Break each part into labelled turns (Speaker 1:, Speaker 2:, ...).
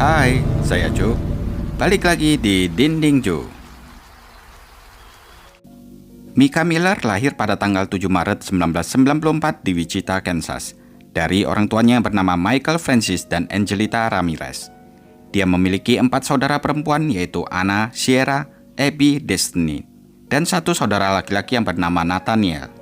Speaker 1: Hai, saya Joe. Balik lagi di Dinding Joe. Mika Miller lahir pada tanggal 7 Maret 1994 di Wichita, Kansas, dari orang tuanya yang bernama Michael Francis dan Angelita Ramirez. Dia memiliki 4 saudara perempuan, yaitu Anna, Sierra, Abby, Destiny, dan 1 saudara laki-laki yang bernama Nathaniel.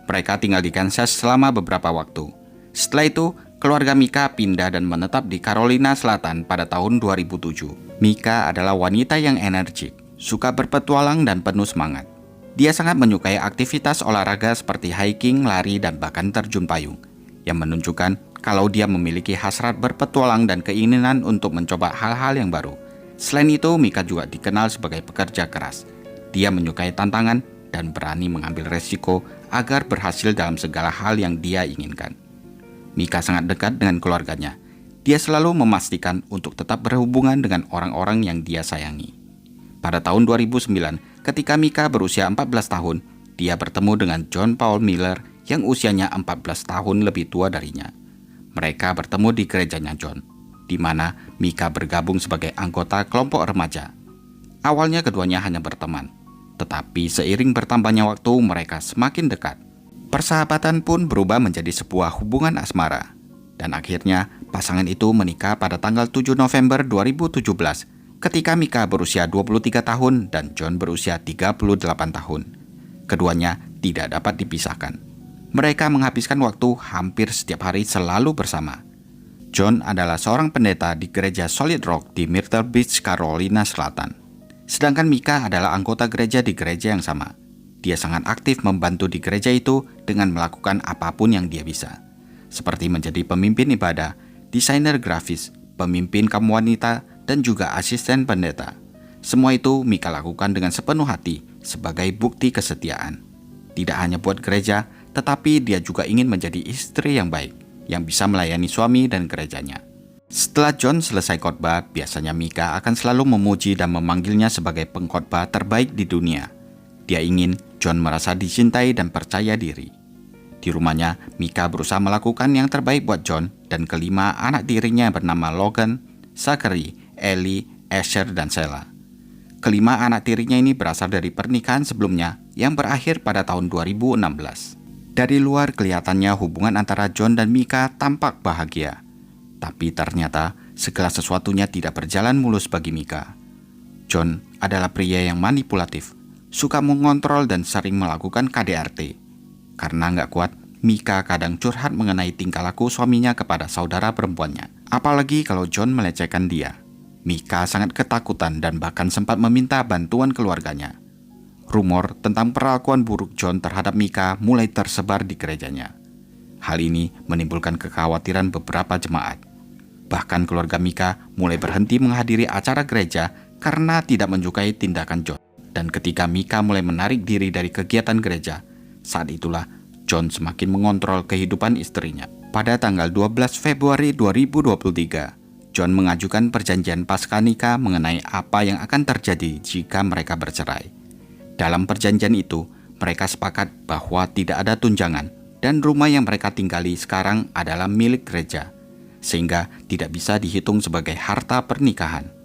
Speaker 1: Mereka tinggal di Kansas selama beberapa waktu. Setelah itu, keluarga Mika pindah dan menetap di Carolina Selatan pada tahun 2007. Mika adalah wanita yang energik, suka berpetualang dan penuh semangat. Dia sangat menyukai aktivitas olahraga seperti hiking, lari, dan bahkan terjun payung, yang menunjukkan kalau dia memiliki hasrat berpetualang dan keinginan untuk mencoba hal-hal yang baru. Selain itu, Mika juga dikenal sebagai pekerja keras. Dia menyukai tantangan dan berani mengambil resiko agar berhasil dalam segala hal yang dia inginkan. Mika sangat dekat dengan keluarganya. Dia selalu memastikan untuk tetap berhubungan dengan orang-orang yang dia sayangi. Pada tahun 2009, ketika Mika berusia 14 tahun, dia bertemu dengan John Paul Miller yang usianya 14 tahun lebih tua darinya. Mereka bertemu di gerejanya John, di mana Mika bergabung sebagai anggota kelompok remaja. Awalnya keduanya hanya berteman, tetapi seiring bertambahnya waktu mereka semakin dekat. Persahabatan pun berubah menjadi sebuah hubungan asmara. Dan akhirnya pasangan itu menikah pada tanggal 7 November 2017 ketika Mika berusia 23 tahun dan John berusia 38 tahun. Keduanya tidak dapat dipisahkan. Mereka menghabiskan waktu hampir setiap hari selalu bersama. John adalah seorang pendeta di gereja Solid Rock di Myrtle Beach, Carolina Selatan. Sedangkan Mika adalah anggota gereja di gereja yang sama. Dia sangat aktif membantu di gereja itu dengan melakukan apapun yang dia bisa. Seperti menjadi pemimpin ibadah, desainer grafis, pemimpin kaum wanita, dan juga asisten pendeta. Semua itu Mika lakukan dengan sepenuh hati sebagai bukti kesetiaan. Tidak hanya buat gereja, tetapi dia juga ingin menjadi istri yang baik, yang bisa melayani suami dan gerejanya. Setelah John selesai khotbah, biasanya Mika akan selalu memuji dan memanggilnya sebagai pengkhotbah terbaik di dunia. Dia ingin John merasa dicintai dan percaya diri. Di rumahnya, Mika berusaha melakukan yang terbaik buat John dan kelima anak tirinya bernama Logan, Zachary, Ellie, Asher, dan Sheila. Kelima anak tirinya ini berasal dari pernikahan sebelumnya yang berakhir pada tahun 2016. Dari luar kelihatannya hubungan antara John dan Mika tampak bahagia. Tapi ternyata segala sesuatunya tidak berjalan mulus bagi Mika. John adalah pria yang manipulatif, suka mengontrol dan sering melakukan KDRT. Karena nggak kuat, Mika kadang curhat mengenai tingkah laku suaminya kepada saudara perempuannya. Apalagi kalau John melecehkan dia. Mika sangat ketakutan dan bahkan sempat meminta bantuan keluarganya. Rumor tentang perlakuan buruk John terhadap Mika mulai tersebar di gerejanya. Hal ini menimbulkan kekhawatiran beberapa jemaat. Bahkan keluarga Mika mulai berhenti menghadiri acara gereja karena tidak menyukai tindakan John. Dan ketika Mika mulai menarik diri dari kegiatan gereja, saat itulah John semakin mengontrol kehidupan istrinya. Pada tanggal 12 Februari 2023, John mengajukan perjanjian pasca nikah mengenai apa yang akan terjadi jika mereka bercerai. Dalam perjanjian itu, mereka sepakat bahwa tidak ada tunjangan dan rumah yang mereka tinggali sekarang adalah milik gereja, sehingga tidak bisa dihitung sebagai harta pernikahan.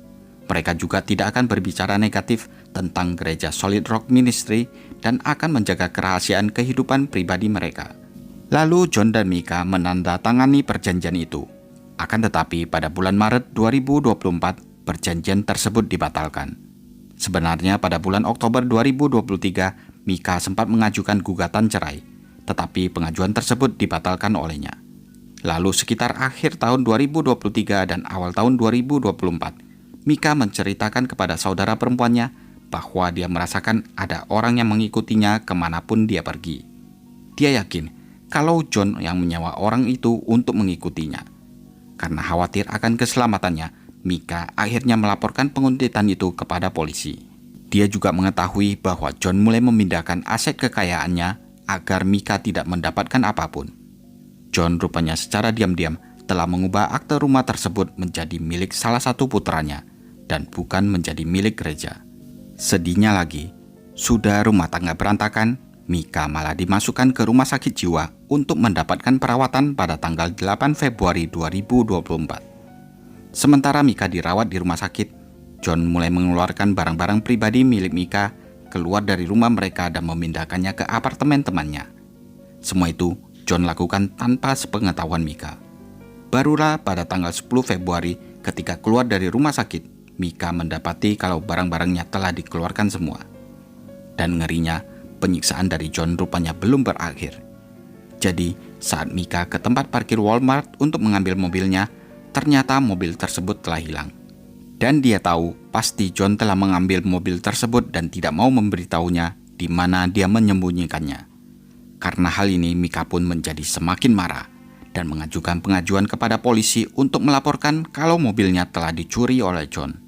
Speaker 1: Mereka juga tidak akan berbicara negatif tentang gereja Solid Rock Ministry dan akan menjaga kerahasiaan kehidupan pribadi mereka. Lalu John dan Mika menandatangani perjanjian itu. Akan tetapi pada bulan Maret 2024, perjanjian tersebut dibatalkan. Sebenarnya pada bulan Oktober 2023, Mika sempat mengajukan gugatan cerai, tetapi pengajuan tersebut dibatalkan olehnya. Lalu sekitar akhir tahun 2023 dan awal tahun 2024, Mika menceritakan kepada saudara perempuannya bahwa dia merasakan ada orang yang mengikutinya kemanapun dia pergi. Dia yakin kalau John yang menyewa orang itu untuk mengikutinya. Karena khawatir akan keselamatannya, Mika akhirnya melaporkan penguntitan itu kepada polisi. Dia juga mengetahui bahwa John mulai memindahkan aset kekayaannya agar Mika tidak mendapatkan apapun. John rupanya secara diam-diam telah mengubah akte rumah tersebut menjadi milik salah satu putranya dan bukan menjadi milik gereja. Sedihnya lagi, sudah rumah tangga berantakan, Mika malah dimasukkan ke rumah sakit jiwa untuk mendapatkan perawatan pada tanggal 8 Februari 2024. Sementara Mika dirawat di rumah sakit, John mulai mengeluarkan barang-barang pribadi milik Mika keluar dari rumah mereka dan memindahkannya ke apartemen temannya. Semua itu John lakukan tanpa sepengetahuan Mika. Barulah pada tanggal 10 Februari ketika keluar dari rumah sakit, Mika mendapati kalau barang-barangnya telah dikeluarkan semua. Dan ngerinya, penyiksaan dari John rupanya belum berakhir. Jadi, saat Mika ke tempat parkir Walmart untuk mengambil mobilnya, ternyata mobil tersebut telah hilang. Dan dia tahu pasti John telah mengambil mobil tersebut dan tidak mau memberitahunya di mana dia menyembunyikannya. Karena hal ini, Mika pun menjadi semakin marah dan mengajukan pengajuan kepada polisi untuk melaporkan kalau mobilnya telah dicuri oleh John.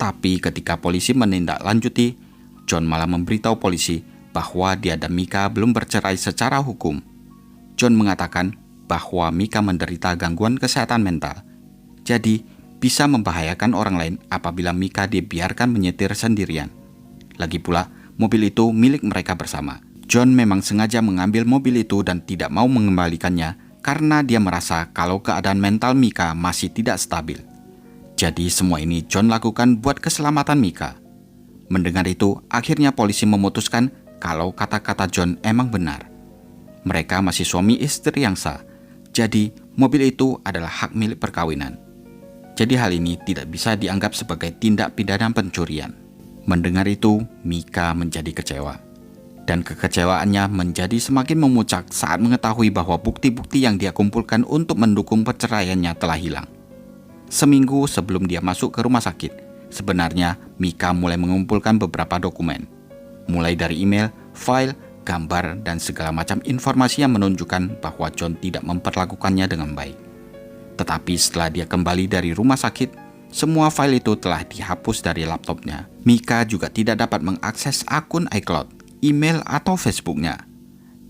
Speaker 1: Tapi ketika polisi menindaklanjuti, John malah memberitahu polisi bahwa dia dan Mika belum bercerai secara hukum. John mengatakan bahwa Mika menderita gangguan kesehatan mental, jadi bisa membahayakan orang lain apabila Mika dibiarkan menyetir sendirian. Lagi pula, mobil itu milik mereka bersama. John memang sengaja mengambil mobil itu dan tidak mau mengembalikannya karena dia merasa kalau keadaan mental Mika masih tidak stabil. Jadi semua ini John lakukan buat keselamatan Mika. Mendengar itu, akhirnya polisi memutuskan kalau kata-kata John emang benar. Mereka masih suami istri yang sah, jadi mobil itu adalah hak milik perkawinan. Jadi hal ini tidak bisa dianggap sebagai tindak pidana pencurian. Mendengar itu, Mika menjadi kecewa. Dan kekecewaannya menjadi semakin memuncak saat mengetahui bahwa bukti-bukti yang dia kumpulkan untuk mendukung perceraiannya telah hilang. Seminggu sebelum dia masuk ke rumah sakit, sebenarnya Mika mulai mengumpulkan beberapa dokumen. Mulai dari email, file, gambar, dan segala macam informasi yang menunjukkan bahwa John tidak memperlakukannya dengan baik. Tetapi setelah dia kembali dari rumah sakit, semua file itu telah dihapus dari laptopnya. Mika juga tidak dapat mengakses akun iCloud, email atau Facebooknya.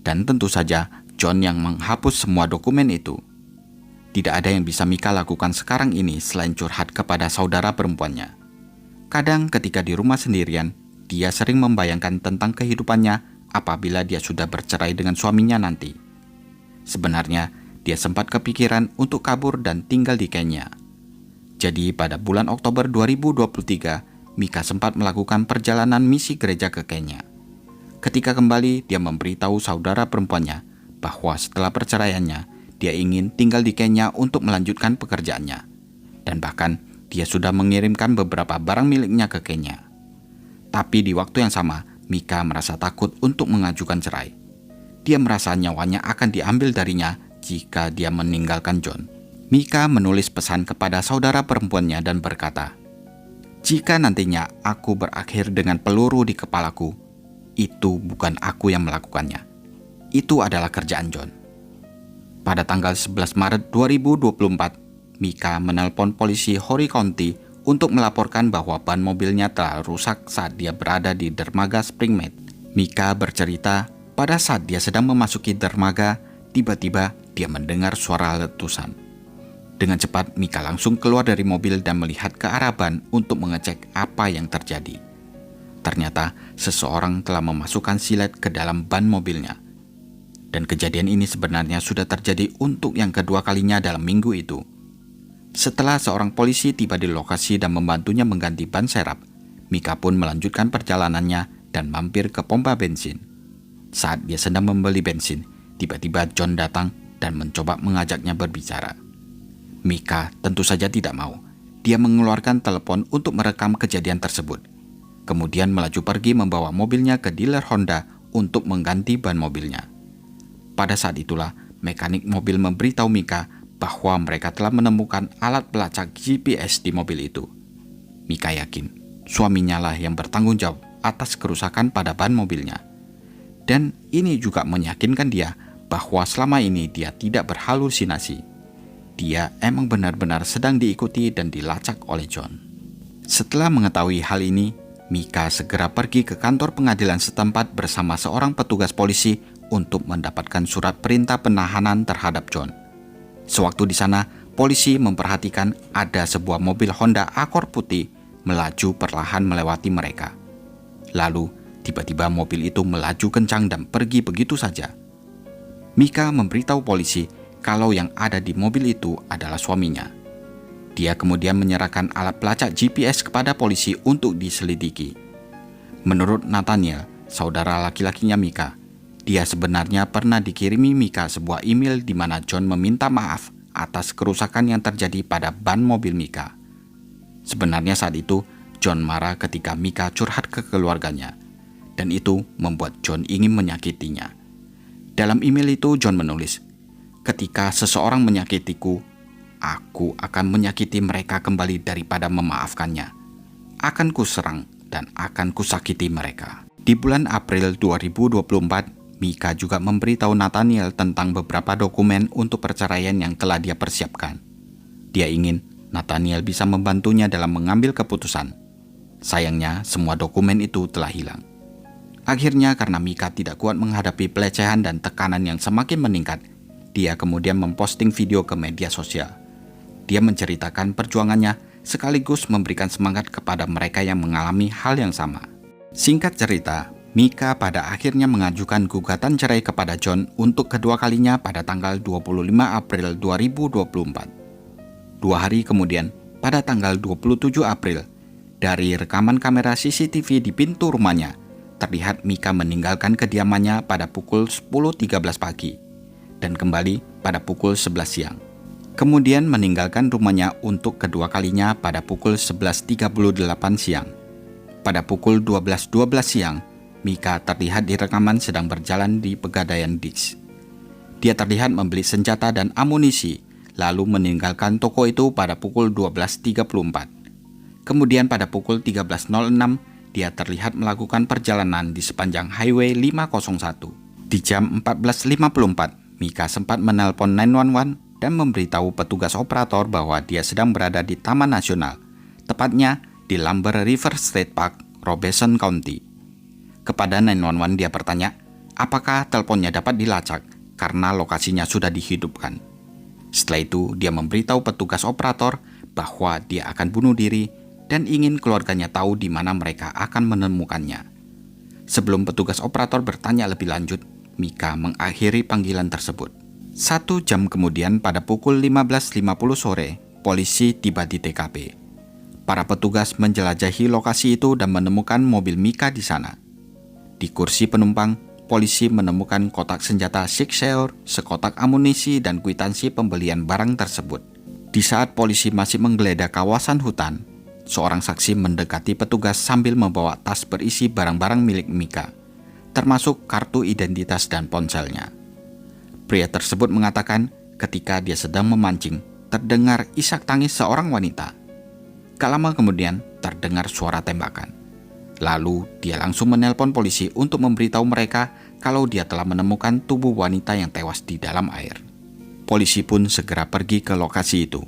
Speaker 1: Dan tentu saja John yang menghapus semua dokumen itu. Tidak ada yang bisa Mika lakukan sekarang ini selain curhat kepada saudara perempuannya. Kadang ketika di rumah sendirian, dia sering membayangkan tentang kehidupannya apabila dia sudah bercerai dengan suaminya nanti. Sebenarnya, dia sempat kepikiran untuk kabur dan tinggal di Kenya. Jadi pada bulan Oktober 2023, Mika sempat melakukan perjalanan misi gereja ke Kenya. Ketika kembali, dia memberitahu saudara perempuannya bahwa setelah perceraiannya, dia ingin tinggal di Kenya untuk melanjutkan pekerjaannya. Dan bahkan, dia sudah mengirimkan beberapa barang miliknya ke Kenya. Tapi di waktu yang sama, Mika merasa takut untuk mengajukan cerai. Dia merasa nyawanya akan diambil darinya jika dia meninggalkan John. Mika menulis pesan kepada saudara perempuannya dan berkata, "Jika nantinya aku berakhir dengan peluru di kepalaku, itu bukan aku yang melakukannya. Itu adalah kerjaan John." Pada tanggal 11 Maret 2024, Mika menelpon polisi Horry County untuk melaporkan bahwa ban mobilnya telah rusak saat dia berada di dermaga Springmead. Mika bercerita, pada saat dia sedang memasuki dermaga, tiba-tiba dia mendengar suara letusan. Dengan cepat, Mika langsung keluar dari mobil dan melihat ke arah ban untuk mengecek apa yang terjadi. Ternyata seseorang telah memasukkan silet ke dalam ban mobilnya. Dan kejadian ini sebenarnya sudah terjadi untuk yang kedua kalinya dalam minggu itu. Setelah seorang polisi tiba di lokasi dan membantunya mengganti ban serep, Mika pun melanjutkan perjalanannya dan mampir ke pompa bensin. Saat dia sedang membeli bensin, tiba-tiba John datang dan mencoba mengajaknya berbicara. Mika tentu saja tidak mau. Dia mengeluarkan telepon untuk merekam kejadian tersebut. Kemudian melaju pergi membawa mobilnya ke dealer Honda untuk mengganti ban mobilnya. Pada saat itulah, mekanik mobil memberitahu Mika bahwa mereka telah menemukan alat pelacak GPS di mobil itu. Mika yakin suaminya lah yang bertanggung jawab atas kerusakan pada ban mobilnya. Dan ini juga meyakinkan dia bahwa selama ini dia tidak berhalusinasi. Dia emang benar-benar sedang diikuti dan dilacak oleh John. Setelah mengetahui hal ini, Mika segera pergi ke kantor pengadilan setempat bersama seorang petugas polisi untuk mendapatkan surat perintah penahanan terhadap John. Sewaktu di sana, polisi memperhatikan ada sebuah mobil Honda Accord putih melaju perlahan melewati mereka. Lalu, tiba-tiba mobil itu melaju kencang dan pergi begitu saja. Mika memberitahu polisi kalau yang ada di mobil itu adalah suaminya. Dia kemudian menyerahkan alat pelacak GPS kepada polisi untuk diselidiki. Menurut Nathaniel, saudara laki-lakinya Mika, dia sebenarnya pernah dikirimi Mika sebuah email di mana John meminta maaf atas kerusakan yang terjadi pada ban mobil Mika. Sebenarnya saat itu, John marah ketika Mika curhat ke keluarganya, dan itu membuat John ingin menyakitinya. Dalam email itu, John menulis, "Ketika seseorang menyakitiku, aku akan menyakiti mereka kembali daripada memaafkannya. Akan kuserang dan akan kusakiti mereka." Di bulan April 2024, Mika juga memberitahu Nathaniel tentang beberapa dokumen untuk perceraian yang telah dia persiapkan. Dia ingin Nathaniel bisa membantunya dalam mengambil keputusan. Sayangnya, semua dokumen itu telah hilang. Akhirnya, karena Mika tidak kuat menghadapi pelecehan dan tekanan yang semakin meningkat, dia kemudian memposting video ke media sosial. Dia menceritakan perjuangannya sekaligus memberikan semangat kepada mereka yang mengalami hal yang sama. Singkat cerita, Mika pada akhirnya mengajukan gugatan cerai kepada John untuk kedua kalinya pada tanggal 25 April 2024. 2 hari kemudian, pada tanggal 27 April, dari rekaman kamera CCTV di pintu rumahnya, terlihat Mika meninggalkan kediamannya pada pukul 10.13 pagi dan kembali pada pukul 11 siang. Kemudian meninggalkan rumahnya untuk kedua kalinya pada pukul 11.38 siang. Pada pukul 12.12 siang, Mika terlihat di rekaman sedang berjalan di Pegadaian Dix. Dia terlihat membeli senjata dan amunisi, lalu meninggalkan toko itu pada pukul 12.34. Kemudian pada pukul 13.06, dia terlihat melakukan perjalanan di sepanjang Highway 501. Di jam 14.54, Mika sempat menelpon 911 dan memberitahu petugas operator bahwa dia sedang berada di Taman Nasional, tepatnya di Lumber River State Park, Robeson County. Kepada 911 dia bertanya, apakah teleponnya dapat dilacak karena lokasinya sudah dihidupkan. Setelah itu, dia memberitahu petugas operator bahwa dia akan bunuh diri dan ingin keluarganya tahu di mana mereka akan menemukannya. Sebelum petugas operator bertanya lebih lanjut, Mika mengakhiri panggilan tersebut. 1 jam kemudian pada pukul 15.50 sore, polisi tiba di TKP. Para petugas menjelajahi lokasi itu dan menemukan mobil Mika di sana. Di kursi penumpang, polisi menemukan kotak senjata Sig Sauer, sekotak amunisi, dan kwitansi pembelian barang tersebut. Di saat polisi masih menggeledah kawasan hutan, seorang saksi mendekati petugas sambil membawa tas berisi barang-barang milik Mika, termasuk kartu identitas dan ponselnya. Pria tersebut mengatakan ketika dia sedang memancing, terdengar isak tangis seorang wanita. Tak lama kemudian, terdengar suara tembakan. Lalu, dia langsung menelpon polisi untuk memberitahu mereka kalau dia telah menemukan tubuh wanita yang tewas di dalam air. Polisi pun segera pergi ke lokasi itu.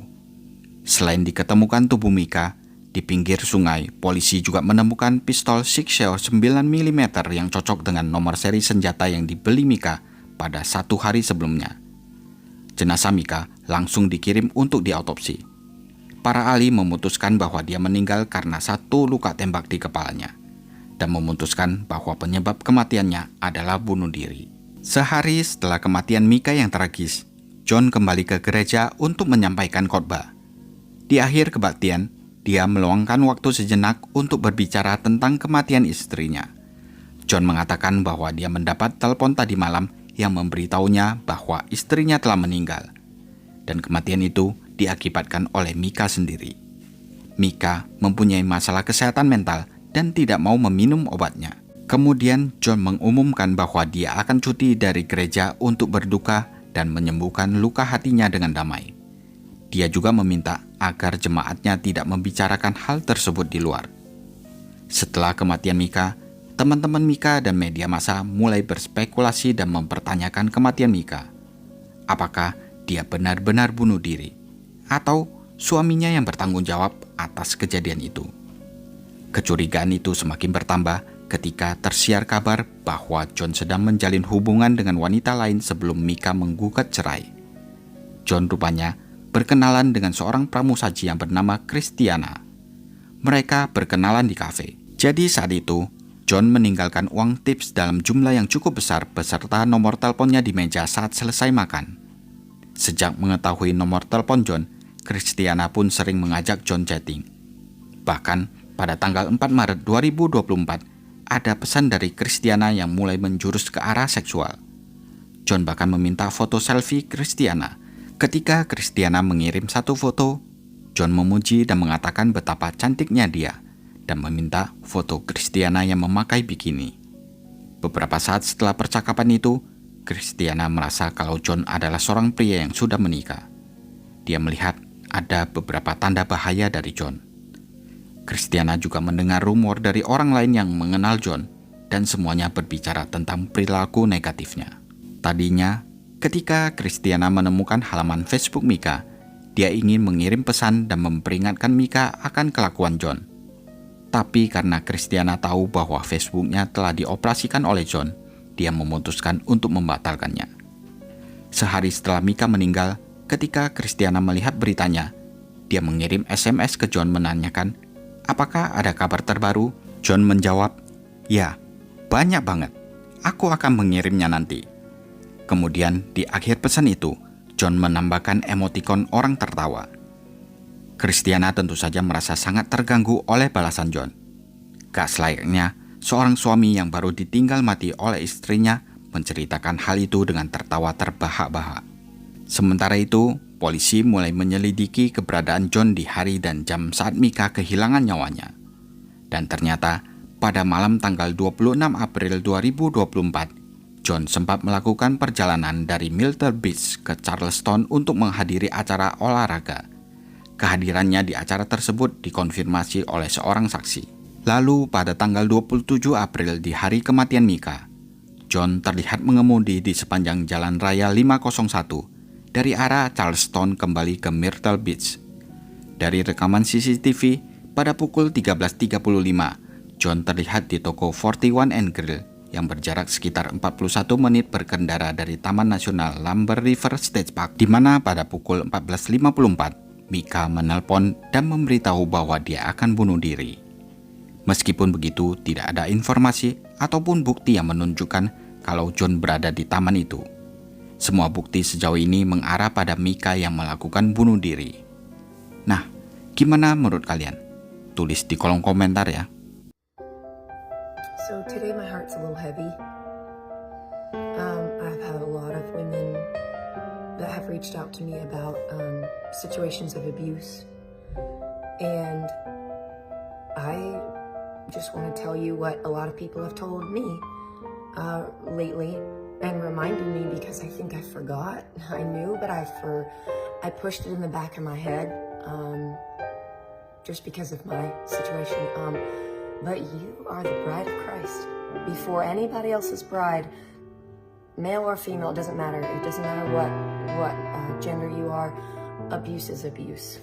Speaker 1: Selain diketemukan tubuh Mika, di pinggir sungai, polisi juga menemukan pistol Sig Sauer 9 mm yang cocok dengan nomor seri senjata yang dibeli Mika pada 1 hari sebelumnya. Jenazah Mika langsung dikirim untuk diautopsi. Para ahli memutuskan bahwa dia meninggal karena 1 luka tembak di kepalanya, dan memutuskan bahwa penyebab kematiannya adalah bunuh diri. Sehari setelah kematian Mika yang tragis, John kembali ke gereja untuk menyampaikan khotbah. Di akhir kebaktian, dia meluangkan waktu sejenak untuk berbicara tentang kematian istrinya. John mengatakan bahwa dia mendapat telepon tadi malam yang memberitahunya bahwa istrinya telah meninggal, dan kematian itu diakibatkan oleh Mika sendiri. Mika mempunyai masalah kesehatan mental dan tidak mau meminum obatnya. Kemudian John mengumumkan bahwa dia akan cuti dari gereja untuk berduka dan menyembuhkan luka hatinya dengan damai. Dia juga meminta agar jemaatnya tidak membicarakan hal tersebut di luar. Setelah kematian Mika, teman-teman Mika dan media massa mulai berspekulasi dan mempertanyakan kematian Mika. Apakah dia benar-benar bunuh diri, atau suaminya yang bertanggung jawab atas kejadian itu? Kecurigaan itu semakin bertambah ketika tersiar kabar bahwa John sedang menjalin hubungan dengan wanita lain sebelum Mika menggugat cerai. John rupanya berkenalan dengan seorang pramusaji yang bernama Christiana. Mereka berkenalan di kafe. Jadi saat itu, John meninggalkan uang tips dalam jumlah yang cukup besar beserta nomor teleponnya di meja saat selesai makan. Sejak mengetahui nomor telepon John, Christiana pun sering mengajak John chatting. Bahkan pada tanggal 4 Maret 2024, ada pesan dari Christiana yang mulai menjurus ke arah seksual. John bahkan meminta foto selfie Christiana. Ketika Christiana mengirim satu foto, John memuji dan mengatakan betapa cantiknya dia dan meminta foto Christiana yang memakai bikini. Beberapa saat setelah percakapan itu, Christiana merasa kalau John adalah seorang pria yang sudah menikah. Dia melihat ada beberapa tanda bahaya dari John. Christiana juga mendengar rumor dari orang lain yang mengenal John dan semuanya berbicara tentang perilaku negatifnya. Tadinya, ketika Christiana menemukan halaman Facebook Mika, dia ingin mengirim pesan dan memperingatkan Mika akan kelakuan John. Tapi karena Christiana tahu bahwa Facebooknya telah dioperasikan oleh John, dia memutuskan untuk membatalkannya. Sehari setelah Mika meninggal, ketika Christiana melihat beritanya, dia mengirim SMS ke John menanyakan, apakah ada kabar terbaru? John menjawab, ya, banyak banget. Aku akan mengirimnya nanti. Kemudian di akhir pesan itu, John menambahkan emotikon orang tertawa. Christiana tentu saja merasa sangat terganggu oleh balasan John. Gak selayaknya seorang suami yang baru ditinggal mati oleh istrinya menceritakan hal itu dengan tertawa terbahak-bahak. Sementara itu, polisi mulai menyelidiki keberadaan John di hari dan jam saat Mika kehilangan nyawanya. Dan ternyata, pada malam tanggal 26 April 2024, John sempat melakukan perjalanan dari Myrtle Beach ke Charleston untuk menghadiri acara olahraga. Kehadirannya di acara tersebut dikonfirmasi oleh seorang saksi. Lalu pada tanggal 27 April di hari kematian Mika, John terlihat mengemudi di sepanjang Jalan Raya 501 dari arah Charleston kembali ke Myrtle Beach. Dari rekaman CCTV, pada pukul 13.35, John terlihat di toko 41 and Grill yang berjarak sekitar 41 menit berkendara dari Taman Nasional Lumber River State Park, di mana pada pukul 14.54, Mika menelpon dan memberitahu bahwa dia akan bunuh diri. Meskipun begitu, tidak ada informasi ataupun bukti yang menunjukkan kalau John berada di taman itu. Semua bukti sejauh ini mengarah pada Mika yang melakukan bunuh diri. Nah, gimana menurut kalian? Tulis di kolom komentar ya.
Speaker 2: So today my heart's a little heavy. I've had a lot of women that have reached out to me about situations of abuse, and I just want to tell you what a lot of people have told me lately and reminded me, because I think I forgot. I knew, but I pushed it in the back of my head just because of my situation. But you are the bride of Christ. Before anybody else's bride, male or female, it doesn't matter. It doesn't matter what gender you are. Abuse is abuse.